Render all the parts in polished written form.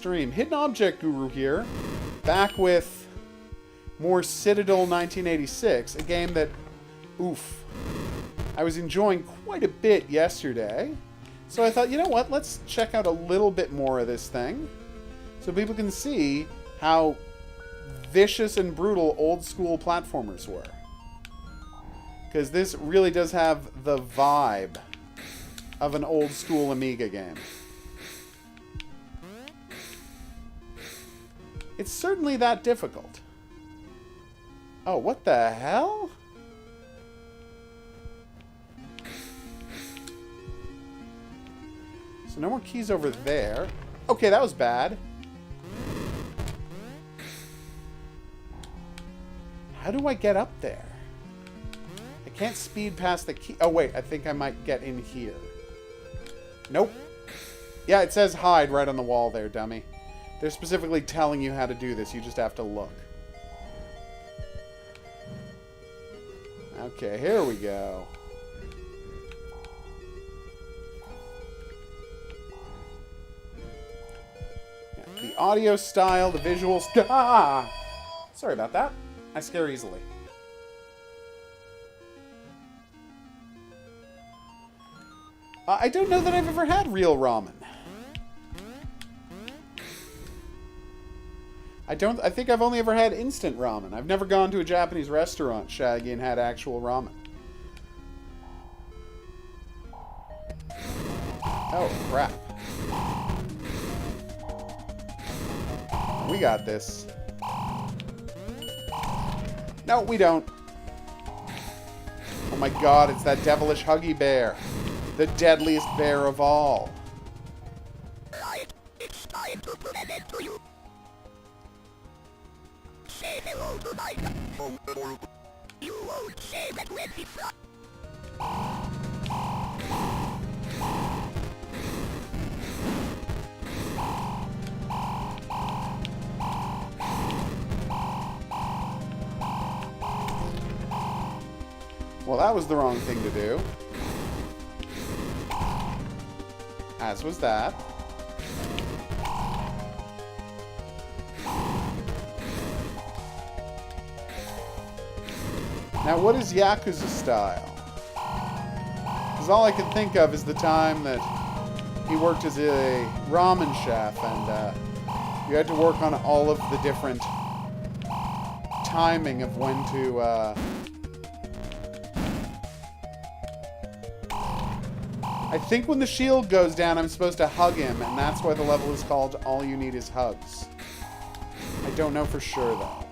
stream. Hidden Object Guru here, back with more Citadel 1986, a game that, oof, I was enjoying quite a bit yesterday. So I thought, you know what, let's check out a little bit more of this thing, so people can see how vicious and brutal old school platformers were. Because this really does have the vibe of an old school Amiga game. It's certainly that difficult. Oh, what the hell? So no more keys over there. Okay, that was bad. How do I get up there? I can't speed past the key. Oh, wait. I think I might get in here. Nope. Yeah, it says hide right on the wall there, dummy. They're specifically telling you how to do this. You just have to look. Okay, here we go. Yeah, the audio style, the visuals. Ah! Sorry about that. I scare easily. I don't know that I've ever had real ramen. I think I've only ever had instant ramen. I've never gone to a Japanese restaurant, Shaggy, and had actual ramen. Oh, crap. We got this. No, we don't. Oh my god, it's that devilish Huggy Bear. The deadliest bear of all. Right, it's time to present to you. Say hello to my phone. You won't say that when he flies. Well, that was the wrong thing to do. As was that. Now, what is Yakuza style? Because all I can think of is the time that he worked as a ramen chef, and you had to work on all of the different timing of when to... I think when the shield goes down, I'm supposed to hug him, and that's why the level is called All You Need Is Hugs. I don't know for sure, though.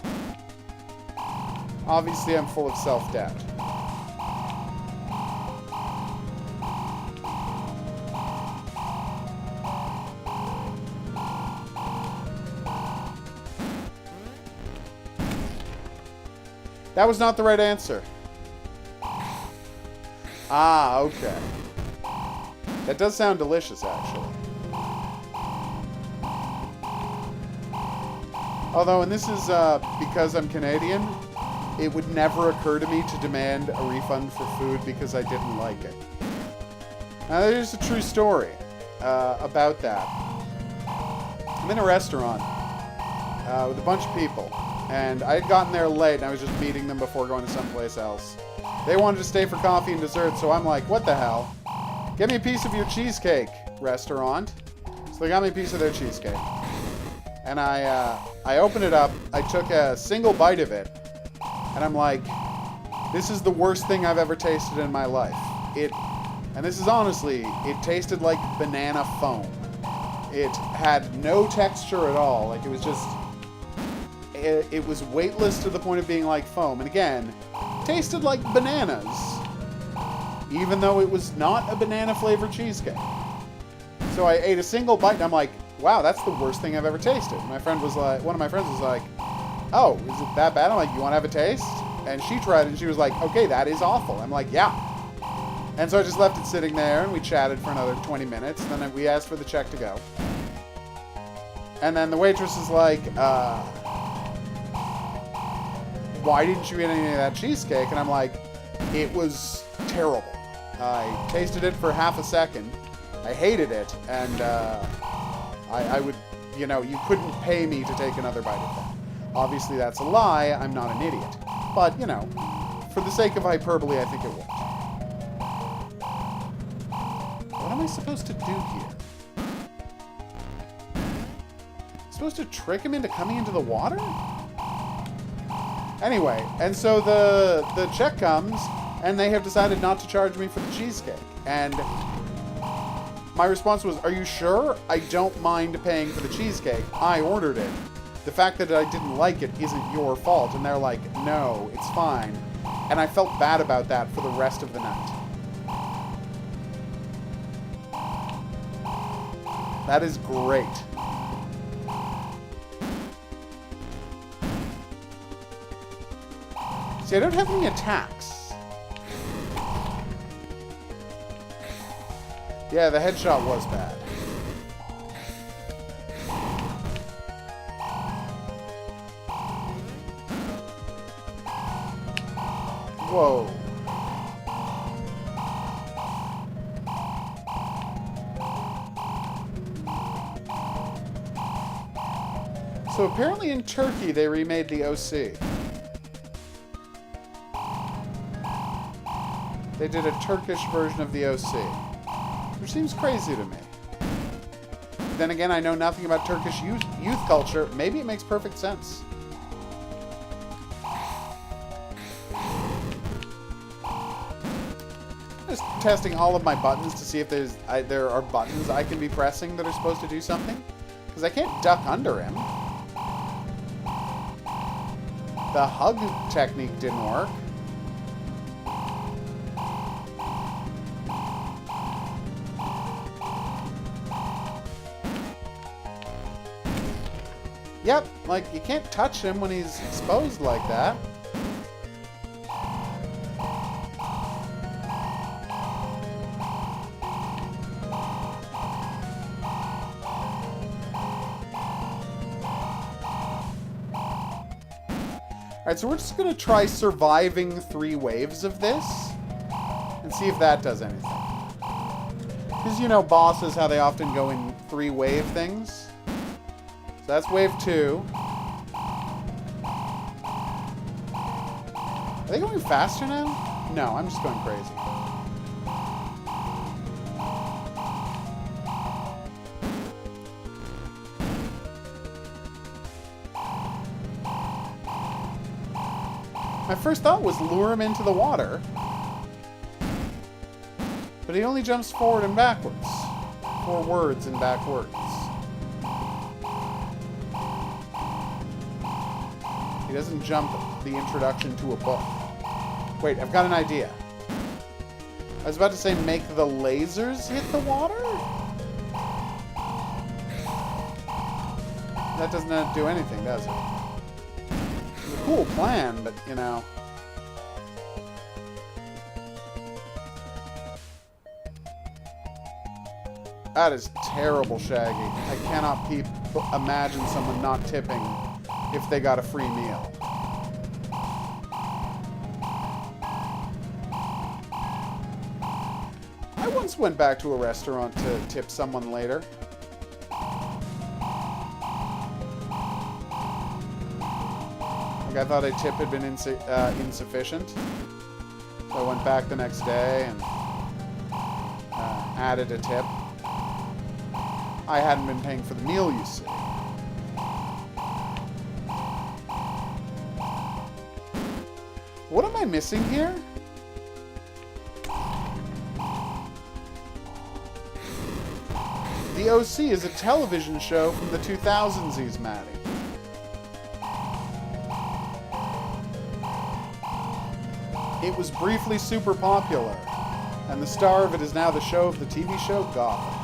Obviously, I'm full of self-doubt. That was not the right answer. Ah, okay. That does sound delicious, actually. Although, and this is because I'm Canadian, it would never occur to me to demand a refund for food because I didn't like it. Now, there's a true story about that. I'm in a restaurant with a bunch of people, and I had gotten there late, and I was just meeting them before going to someplace else. They wanted to stay for coffee and dessert, so I'm like, what the hell? Give me a piece of your cheesecake, restaurant. So they got me a piece of their cheesecake. And I opened it up, I took a single bite of it, and I'm like, this is the worst thing I've ever tasted in my life. And this is honestly, it tasted like banana foam. It had no texture at all, like it was just, it was weightless to the point of being like foam. And again, tasted like bananas. Even though it was not a banana-flavored cheesecake. So I ate a single bite, and I'm like, wow, that's the worst thing I've ever tasted. My friend was like, one of my friends was like, oh, is it that bad? I'm like, you want to have a taste? And she tried it, and she was like, okay, that is awful. I'm like, yeah. And so I just left it sitting there, and we chatted for another 20 minutes, and then we asked for the check to go. And then the waitress is like, why didn't you eat any of that cheesecake? And I'm like, it was terrible. I tasted it for half a second. I hated it, and I would you know, you couldn't pay me to take another bite of that. Obviously, that's a lie. I'm not an idiot. But, you know, for the sake of hyperbole, I think it would. What am I supposed to do here? Supposed to trick him into coming into the water? Anyway, and so the check comes, and they have decided not to charge me for the cheesecake. And my response was, are you sure? I don't mind paying for the cheesecake. I ordered it. The fact that I didn't like it isn't your fault. And they're like, no, it's fine. And I felt bad about that for the rest of the night. That is great. See, I don't have any attacks. Yeah, the headshot was bad. Whoa. So apparently in Turkey they remade the OC. They did a Turkish version of the OC, which seems crazy to me. Then again, I know nothing about Turkish youth culture. Maybe it makes perfect sense. Just testing all of my buttons to see if there are buttons I can be pressing that are supposed to do something. Because I can't duck under him. The hug technique didn't work. Yep, like, you can't touch him when he's exposed like that. Alright, so we're just going to try surviving 3 waves of this and see if that does anything. Because, you know, bosses, how they often go in 3-wave things. So that's wave 2. Are they going faster now? No, I'm just going crazy. My first thought was lure him into the water. But he only jumps forward and backwards. Forwards and backwards. He doesn't jump the introduction to a book. Wait, I've got an idea. I was about to say make the lasers hit the water? That doesn't do anything, does it? It's a cool plan, but, you know... That is terrible, Shaggy. I cannot imagine someone not tipping if they got a free meal. I once went back to a restaurant to tip someone later. Like, I thought a tip had been insufficient. So I went back the next day and added a tip. I hadn't been paying for the meal, you see. What am I missing here? The OC is a television show from the 2000s, Maddie. It was briefly super popular, and the star of it is now the show of the TV show Gotham.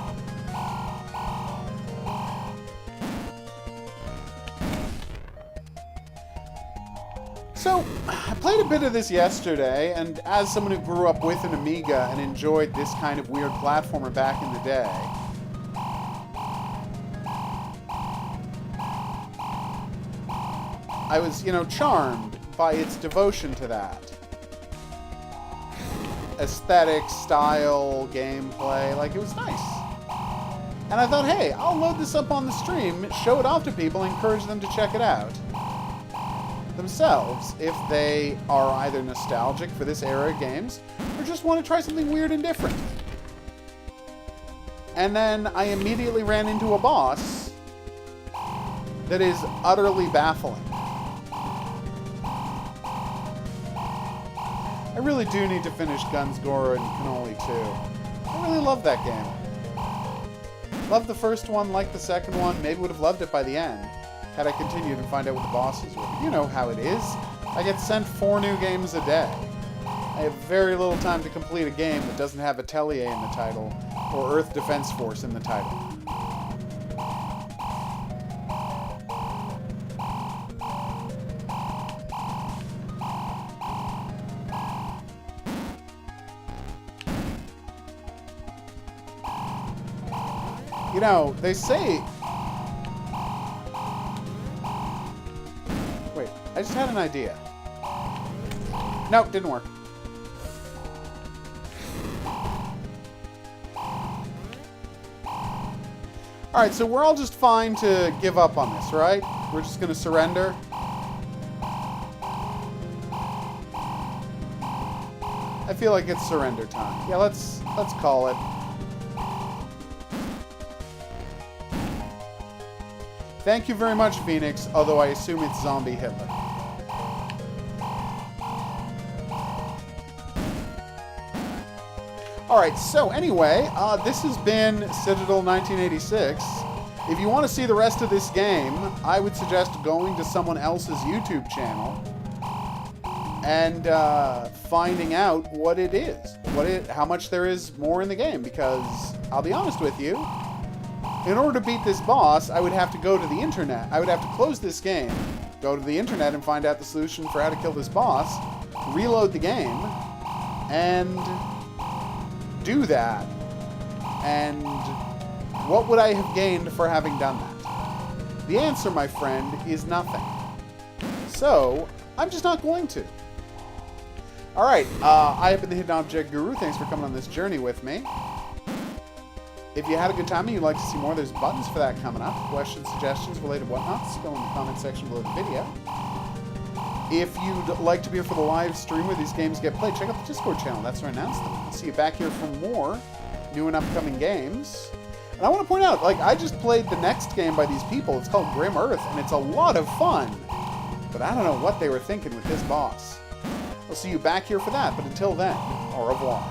So, I played a bit of this yesterday, and as someone who grew up with an Amiga and enjoyed this kind of weird platformer back in the day, I was, you know, charmed by its devotion to that. Aesthetic, style, gameplay, like, it was nice. And I thought, hey, I'll load this up on the stream, show it off to people, and encourage them to check it out themselves if they are either nostalgic for this era of games or just want to try something weird and different. And then I immediately ran into a boss that is utterly baffling. I really do need to finish Guns, Gore, and Cannoli 2. I really love that game. Loved the first one, liked the second one, maybe would have loved it by the end had I continued and find out what the bosses were. But you know how it is. I get sent 4 new games a day. I have very little time to complete a game that doesn't have Atelier in the title or Earth Defense Force in the title. You know, they say... Wait, I just had an idea. Nope, didn't work. Alright, so we're all just fine to give up on this, right? We're just gonna surrender. I feel like it's surrender time. Yeah, let's call it. Thank you very much, Phoenix, although I assume it's Zombie Hitler. Alright, so anyway, this has been Citadel 1986. If you want to see the rest of this game, I would suggest going to someone else's YouTube channel and finding out what it is, how much there is more in the game, because I'll be honest with you, in order to beat this boss, I would have to go to the internet. I would have to close this game, go to the internet and find out the solution for how to kill this boss, reload the game, and do that. And what would I have gained for having done that? The answer, my friend, is nothing. So, I'm just not going to. Alright, I have been the Hidden Object Guru. Thanks for coming on this journey with me. If you had a good time and you'd like to see more, there's buttons for that coming up. Questions, suggestions, related whatnots, go in the comment section below the video. If you'd like to be here for the live stream where these games get played, check out the Discord channel. That's where I announce them. I'll see you back here for more new and upcoming games. And I want to point out, like, I just played the next game by these people. It's called Grim Earth, and it's a lot of fun. But I don't know what they were thinking with this boss. I'll see you back here for that, but until then, au revoir.